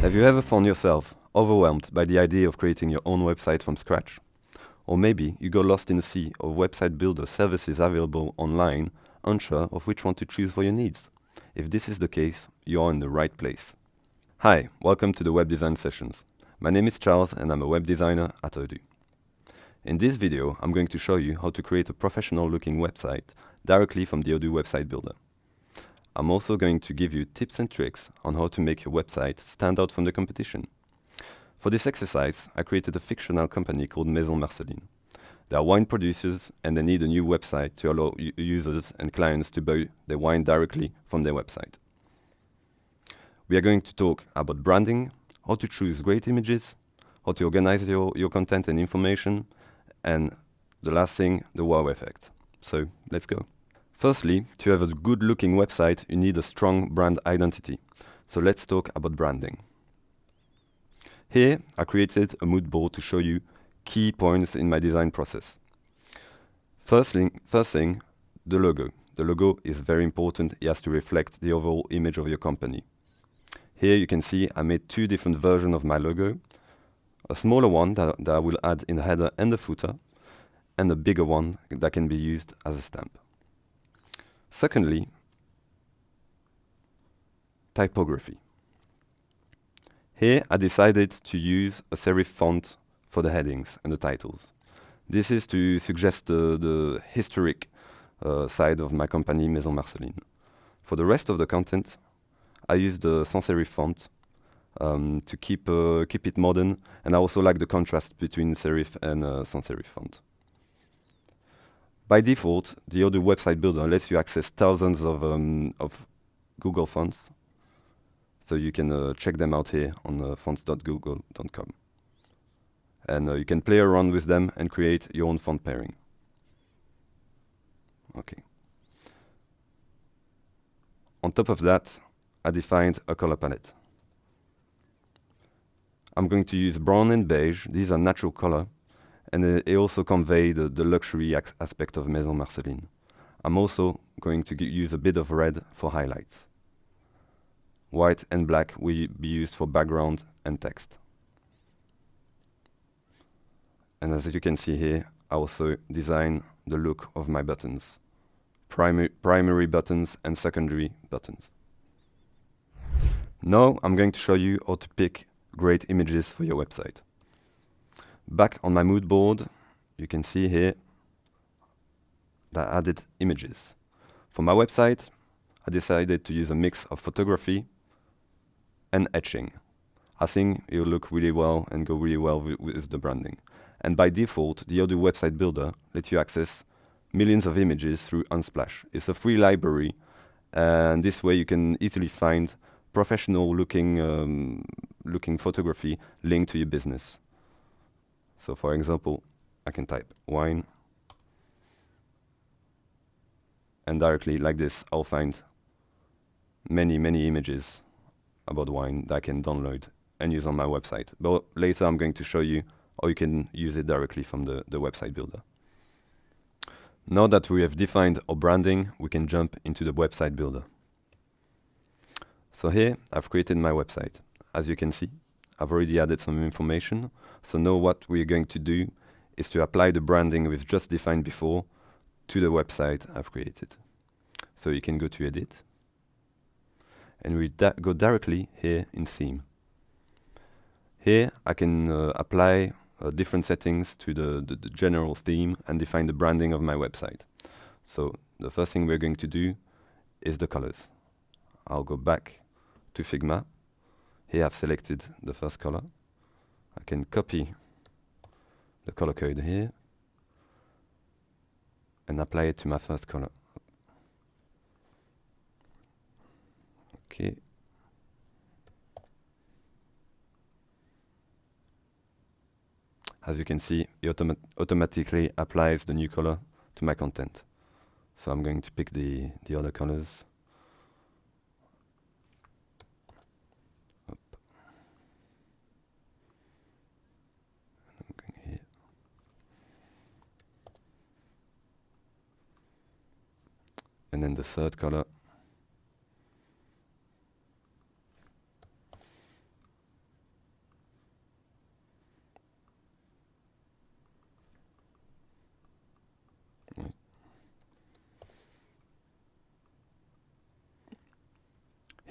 Have you ever found yourself overwhelmed by the idea of creating your own website from scratch? Or maybe you got lost in a sea of website builder services available online, unsure of which one to choose for your needs? If this is the case, you are in the right place. Hi, welcome to the Web Design Sessions. My name is Charles and I'm a web designer at Odoo. In this video, I'm going to show you how to create a professional looking website directly from the Odoo website builder. I'm also going to give you tips and tricks on how to make your website stand out from the competition. For this exercise, I created a fictional company called Maison Marceline. They are wine producers and they need a new website to allow users and clients to buy their wine directly from their website. We are going to talk about branding, how to choose great images, how to organize your content and information, and the last thing, the wow effect. So let's go. Firstly, to have a good looking website, you need a strong brand identity. So let's talk about branding. Here, I created a mood board to show you key points in my design process. First thing, the logo. The logo is very important. It has to reflect the overall image of your company. Here you can see I made two different versions of my logo. A smaller one that I will add in the header and the footer, and a bigger one that can be used as a stamp. Secondly, typography. Here I decided to use a serif font for the headings and the titles. This is to suggest the historic side of my company, Maison Marceline. For the rest of the content, I used the sans serif font to keep it modern, and I also like the contrast between serif and sans serif font. By default, the Odoo website builder lets you access thousands of Google fonts, so you can check them out here on fonts.google.com. And you can play around with them and create your own font pairing. Okay. On top of that, I defined a color palette. I'm going to use brown and beige. These are natural color, and they also convey the luxury aspect of Maison Marceline. I'm also going to use a bit of red for highlights. White and black will be used for background and text. And as you can see here, I also design the look of my buttons. Primary buttons and secondary buttons. Now I'm going to show you how to pick great images for your website. Back on my mood board, you can see here that I added images. For my website, I decided to use a mix of photography and etching. I think it will look really well and go really well with the branding. And by default, the Odoo website builder lets you access millions of images through Unsplash. It's a free library, and this way you can easily find professional looking photography linked to your business. So for example, I can type wine, and directly like this, I'll find many images about wine that I can download and use on my website. But later I'm going to show you how you can use it directly from the website builder. Now that we have defined our branding, we can jump into the website builder. So here, I've created my website. As you can see, I've already added some information. So now what we're going to do is to apply the branding we've just defined before to the website I've created. So you can go to Edit, and we go directly here in Theme. Here, I can apply different settings to the general theme and define the branding of my website. So the first thing we're going to do is the colors. I'll go back to Figma. Here I've selected the first color. I can copy the color code here and apply it to my first color. Okay. As you can see, it automatically applies the new color to my content. So I'm going to pick the other colors. Up. I'm going here. And then the third color.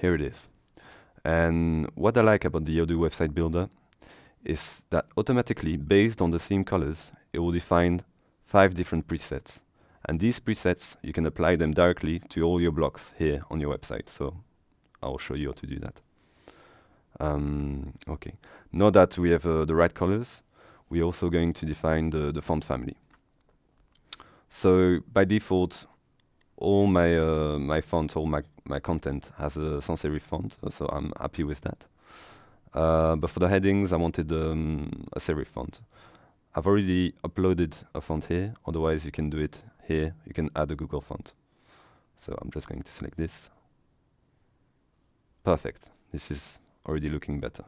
Here it is. And what I like about the Odoo website builder is that automatically, based on the theme colors, it will define 5 different presets. And these presets, you can apply them directly to all your blocks here on your website. So I'll show you how to do that. Okay. Now that we have the right colors, we're also going to define the font family. So by default, all my font, all my content has a sans serif font, so I'm happy with that. But for the headings, I wanted a serif font. I've already uploaded a font here, otherwise you can do it here. You can add a Google font. So I'm just going to select this. Perfect. This is already looking better.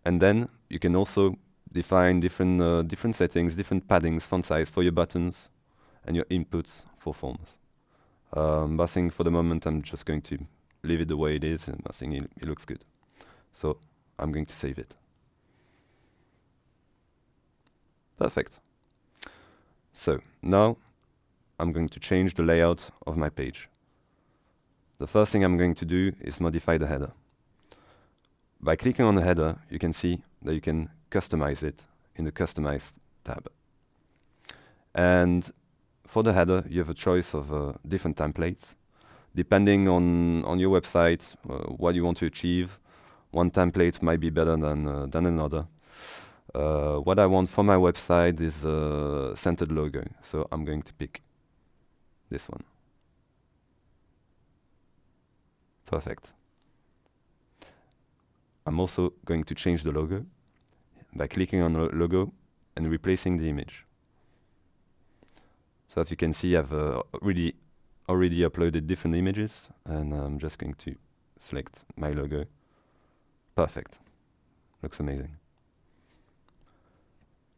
And then you can also define different settings, different paddings, font size for your buttons and your inputs for forms. But I think for the moment I'm just going to leave it the way it is, and I think it looks good. So I'm going to save it. Perfect. So now I'm going to change the layout of my page. The first thing I'm going to do is modify the header. By clicking on the header, you can see that you can customize it in the Customize tab. And for the header, you have a choice of different templates. Depending on your website, what you want to achieve, one template might be better than another. What I want for my website is a centered logo, so I'm going to pick this one. Perfect. I'm also going to change the logo by clicking on the logo and replacing the image. So as you can see, I've already uploaded different images, and I'm just going to select my logo. Perfect. Looks amazing.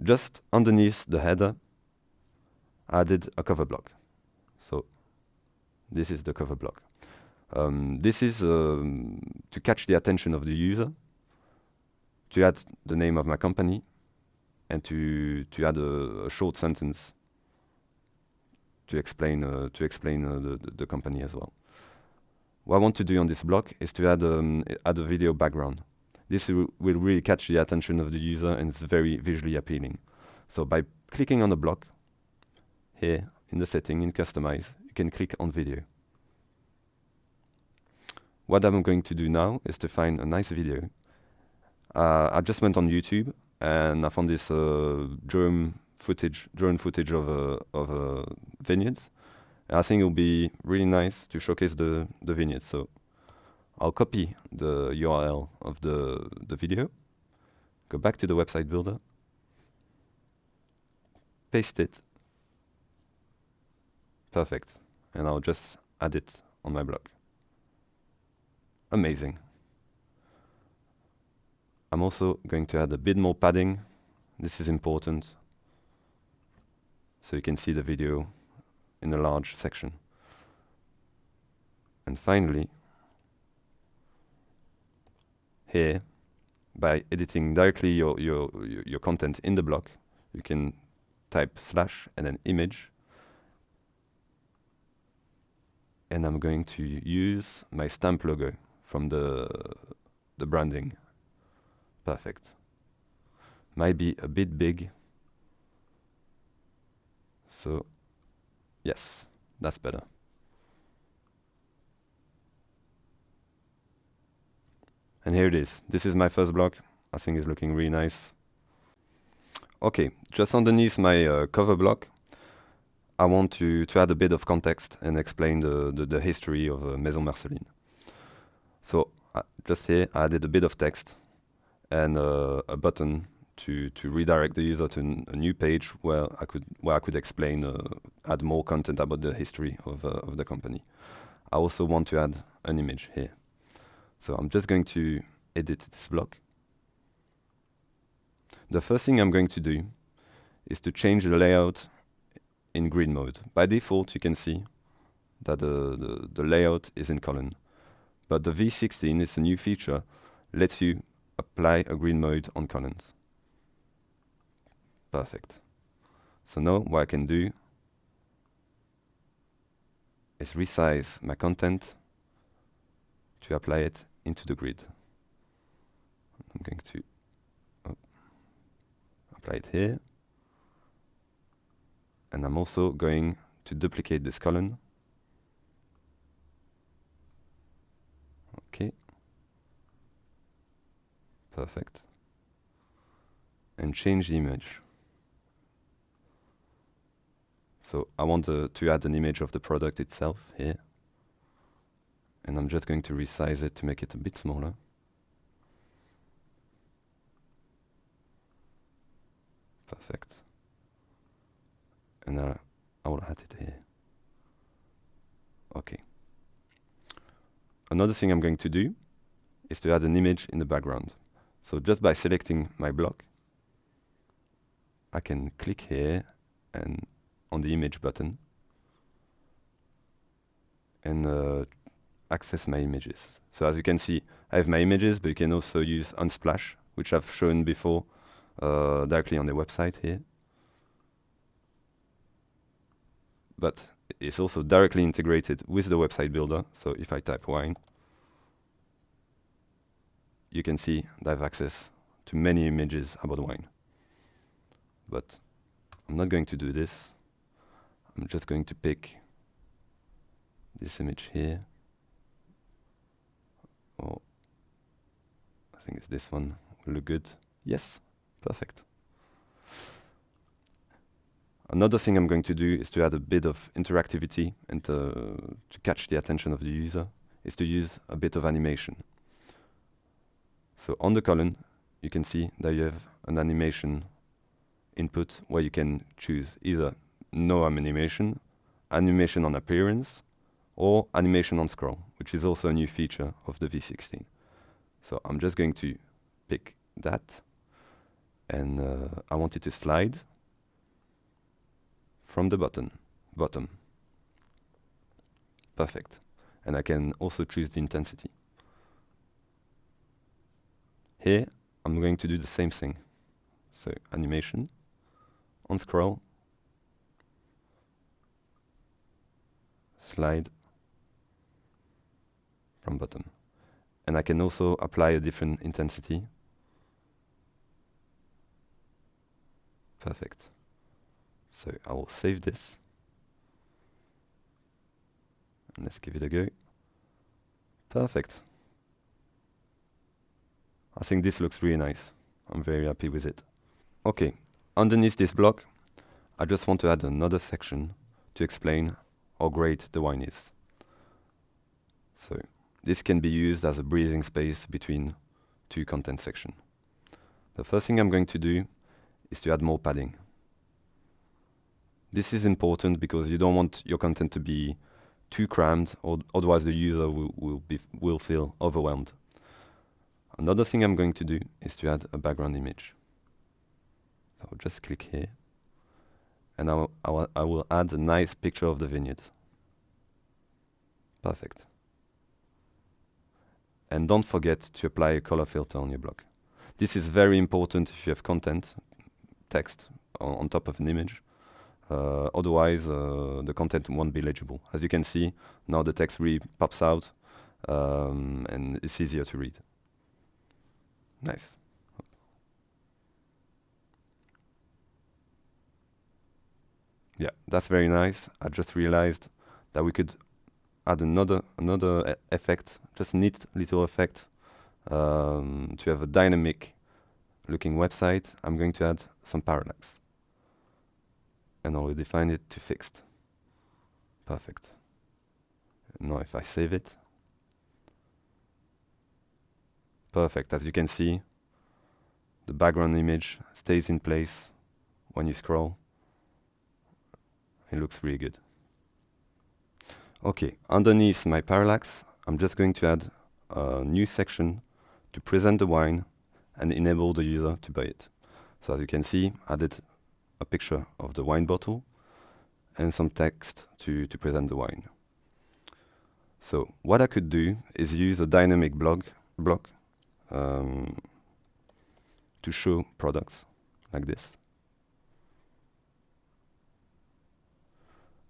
Just underneath the header, I added a cover block. So this is the cover block. This is to catch the attention of the user, to add the name of my company, and to add a short sentence to explain the company as well. What I want to do on this block is to add a video background. This will really catch the attention of the user, and it's very visually appealing. So by clicking on the block, here in the setting, in Customize, you can click on video. What I'm going to do now is to find a nice video. I just went on YouTube and I found this drone footage of vineyards. And I think it will be really nice to showcase the vineyards. So I'll copy the URL of the video, go back to the website builder, paste it. Perfect. And I'll just add it on my blog. Amazing. I'm also going to add a bit more padding. This is important, so you can see the video in a large section. And finally, here, by editing directly your content in the block, you can type / and then image. And I'm going to use my stamp logo from the branding. Perfect. Might be a bit big. So, yes, that's better. And here it is. This is my first block. I think it's looking really nice. Okay, just underneath my cover block, I want to add a bit of context and explain the history of Maison Marceline. So just here, I added a bit of text and a button to redirect the user to a new page where I could explain, add more content about the history of the company. I also want to add an image here. So I'm just going to edit this block. The first thing I'm going to do is to change the layout in grid mode. By default, you can see that the layout is in column. But the V16 is a new feature, lets you apply a grid mode on columns. Perfect. So now what I can do is resize my content to apply it into the grid. I'm going to apply it here. And I'm also going to duplicate this column. Okay. Perfect. And change the image. So I want to add an image of the product itself here. And I'm just going to resize it to make it a bit smaller. Perfect. And I will add it here. Okay. Another thing I'm going to do is to add an image in the background. So just by selecting my block, I can click here and on the image button and access my images. So as you can see, I have my images, but you can also use Unsplash, which I've shown before directly on the website here. But it's also directly integrated with the website builder. So if I type wine, you can see that I have access to many images about wine. But I'm not going to do this. I'm just going to pick this image here. Or I think it's this one. Will look good. Yes, perfect. Another thing I'm going to do is to add a bit of interactivity and to catch the attention of the user, is to use a bit of animation. So on the column, you can see that you have an animation input where you can choose either no animation, animation on appearance, or animation on scroll, which is also a new feature of the V16. So I'm just going to pick that, and I want it to slide from the bottom. Perfect. And I can also choose the intensity. Here, I'm going to do the same thing. So animation, on scroll, slide from bottom. And I can also apply a different intensity. Perfect. So I will save this. And let's give it a go. Perfect. I think this looks really nice. I'm very happy with it. Okay, underneath this block, I just want to add another section to explain how great the wine is. So this can be used as a breathing space between two content sections. The first thing I'm going to do is to add more padding. This is important because you don't want your content to be too crammed, or otherwise the user will feel overwhelmed. Another thing I'm going to do is to add a background image. So I'll just click here, and I will add a nice picture of the vineyard. Perfect. And don't forget to apply a color filter on your block. This is very important if you have content, text on top of an image. Otherwise, the content won't be legible. As you can see, now the text really pops out, and it's easier to read. Nice. Yeah, that's very nice. I just realized that we could add another effect, just a neat little effect, to have a dynamic looking website. I'm going to add some parallax. And I will define it to fixed. Perfect. Now if I save it. Perfect. As you can see, the background image stays in place when you scroll. It looks really good. Okay, underneath my parallax, I'm just going to add a new section to present the wine and enable the user to buy it. So as you can see, I added a picture of the wine bottle and some text to present the wine. So what I could do is use a dynamic block to show products like this.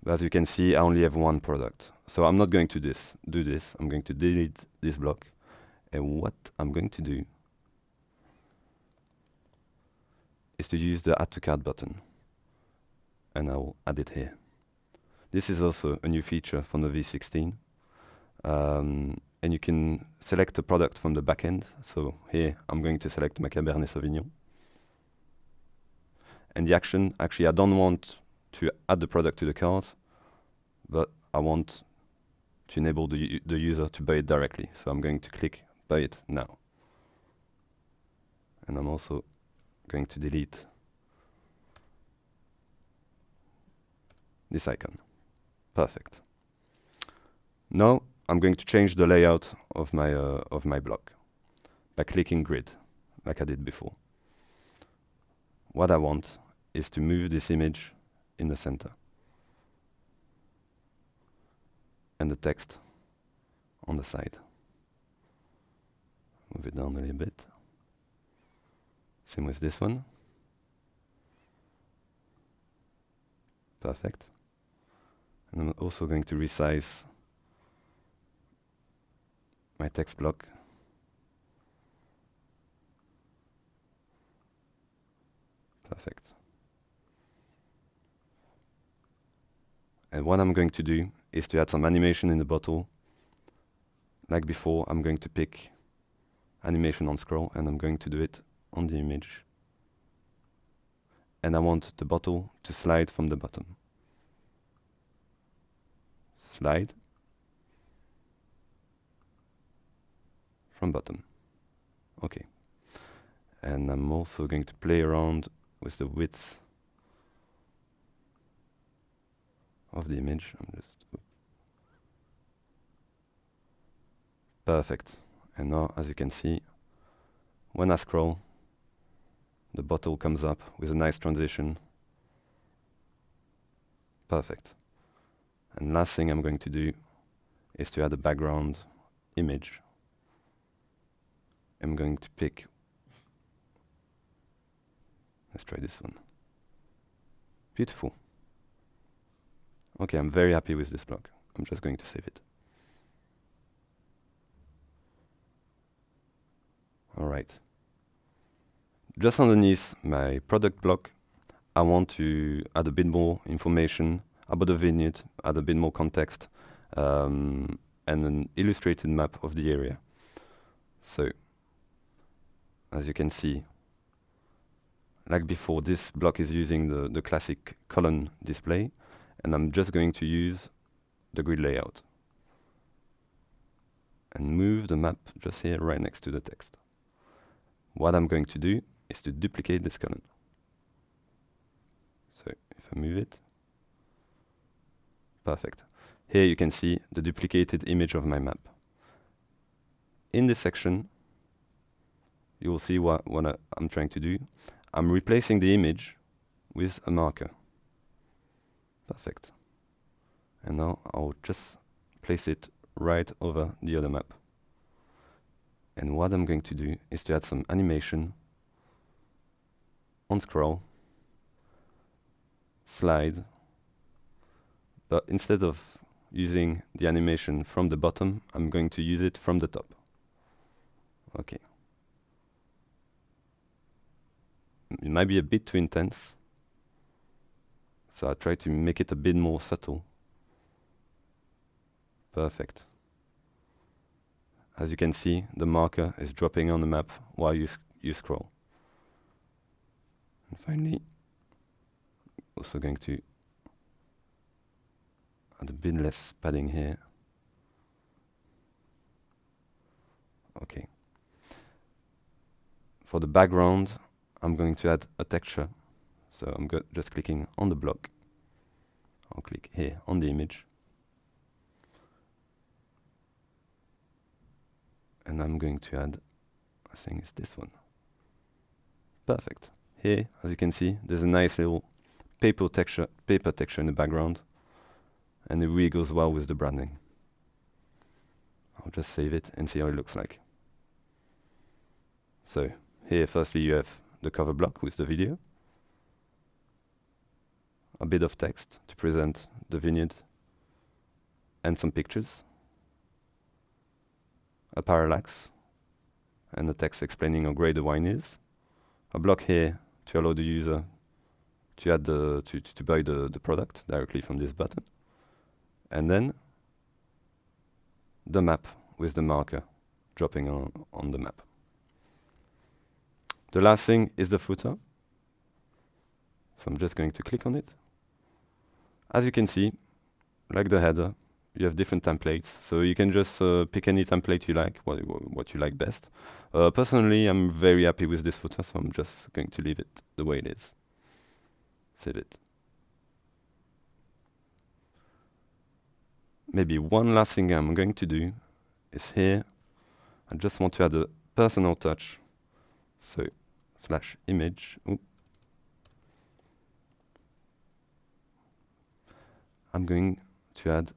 As you can see, I only have one product. So I'm not going to do this. I'm going to delete this block. And what I'm going to do is to use the Add to Cart button. And I'll add it here. This is also a new feature from the V16. And you can select a product from the backend. So here, I'm going to select my Cabernet Sauvignon. And the action, actually, I don't want to add the product to the cart, but I want to enable the user to buy it directly. So I'm going to click Buy it now. And I'm also going to delete this icon. Perfect. Now I'm going to change the layout of my block by clicking Grid, like I did before. What I want is to move this image in the center and the text on the side. Move it down a little bit. Same with this one. Perfect. And I'm also going to resize my text block. Perfect. And what I'm going to do is to add some animation in the bottle. Like before, I'm going to pick animation on scroll, and I'm going to do it on the image. And I want the bottle to slide from the bottom. Slide from bottom. Okay. And I'm also going to play around with the width of the image. Perfect. And now, as you can see, when I scroll, the bottle comes up with a nice transition. Perfect. And last thing I'm going to do is to add a background image. I'm going to pick, let's try this one. Beautiful. Okay, I'm very happy with this block. I'm just going to save it. All right. Just underneath my product block, I want to add a bit more information about the vineyard, add a bit more context, and an illustrated map of the area. So, as you can see, like before, this block is using the classic column display, and I'm just going to use the grid layout and move the map just here right next to the text. What I'm going to do is to duplicate this column. So if I move it, perfect. Here you can see the duplicated image of my map. In this section, you will see what I'm trying to do. I'm replacing the image with a marker. Perfect. And now I'll just place it right over the other map. And what I'm going to do is to add some animation on scroll, slide, but instead of using the animation from the bottom, I'm going to use it from the top. Okay. It might be a bit too intense, so I try to make it a bit more subtle. Perfect. As you can see, the marker is dropping on the map while you scroll. And finally, also going to add a bit less padding here. Okay. For the background, I'm going to add a texture. So I'm just clicking on the block. I'll click here on the image. And I'm going to add, I think it's this one. Perfect. Here, as you can see, there's a nice little paper texture in the background, and it really goes well with the branding. I'll just save it and see how it looks like. So here, firstly, you have the cover block with the video. a bit of text to present the vineyard and some pictures, a parallax, and a text explaining how great the wine is, a block here to allow the user to add to buy the product directly from this button, and then the map with the marker dropping on the map. The last thing is the footer. So I'm just going to click on it. As you can see, like the header, you have different templates. So you can just pick any template you like, what you like best. Personally, I'm very happy with this footer, so I'm just going to leave it the way it is. Save it. Maybe one last thing I'm going to do is here, I just want to add a personal touch. So /image. I'm going to add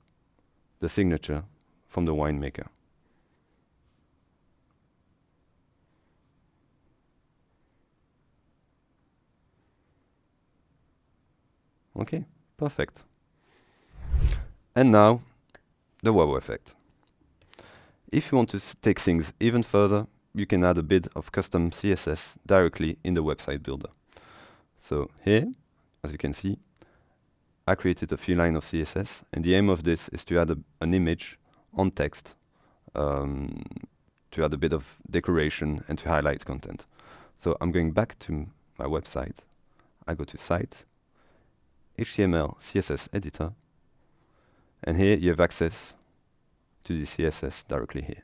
the signature from the winemaker. Okay, perfect. And now, the wow effect. If you want to take things even further, you can add a bit of custom CSS directly in the website builder. So here, as you can see, I created a few lines of CSS, and the aim of this is to add an image on text, to add a bit of decoration and to highlight content. So I'm going back to my website. I go to Site, HTML, CSS Editor, and here you have access to the CSS directly here.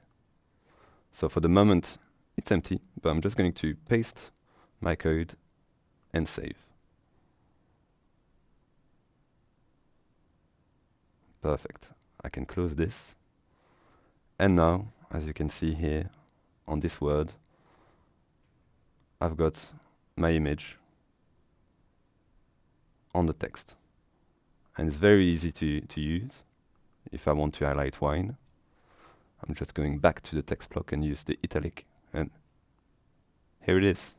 So for the moment, it's empty, but I'm just going to paste my code and save. Perfect. I can close this. And now, as you can see here on this word, I've got my image on the text. And it's very easy to use. If I want to highlight wine, I'm just going back to the text block and use the italic, and here it is.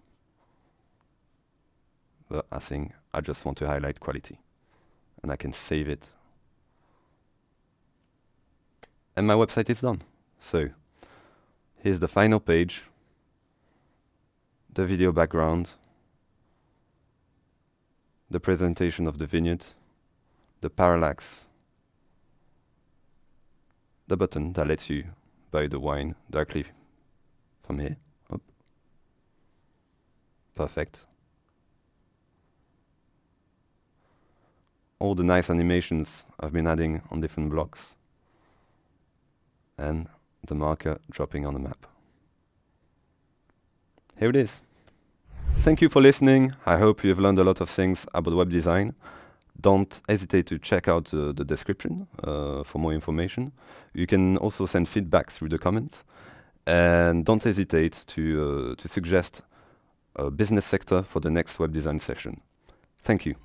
But I think I just want to highlight quality, and I can save it. And my website is done. So here's the final page, the video background, the presentation of the vineyard, the parallax, the button that lets you buy the wine directly from here. Oh. Perfect. All the nice animations I've been adding on different blocks, and the marker dropping on the map. Here it is. Thank you for listening. I hope you've learned a lot of things about web design. Don't hesitate to check out the description for more information. You can also send feedback through the comments. And don't hesitate to suggest a business sector for the next web design session. Thank you.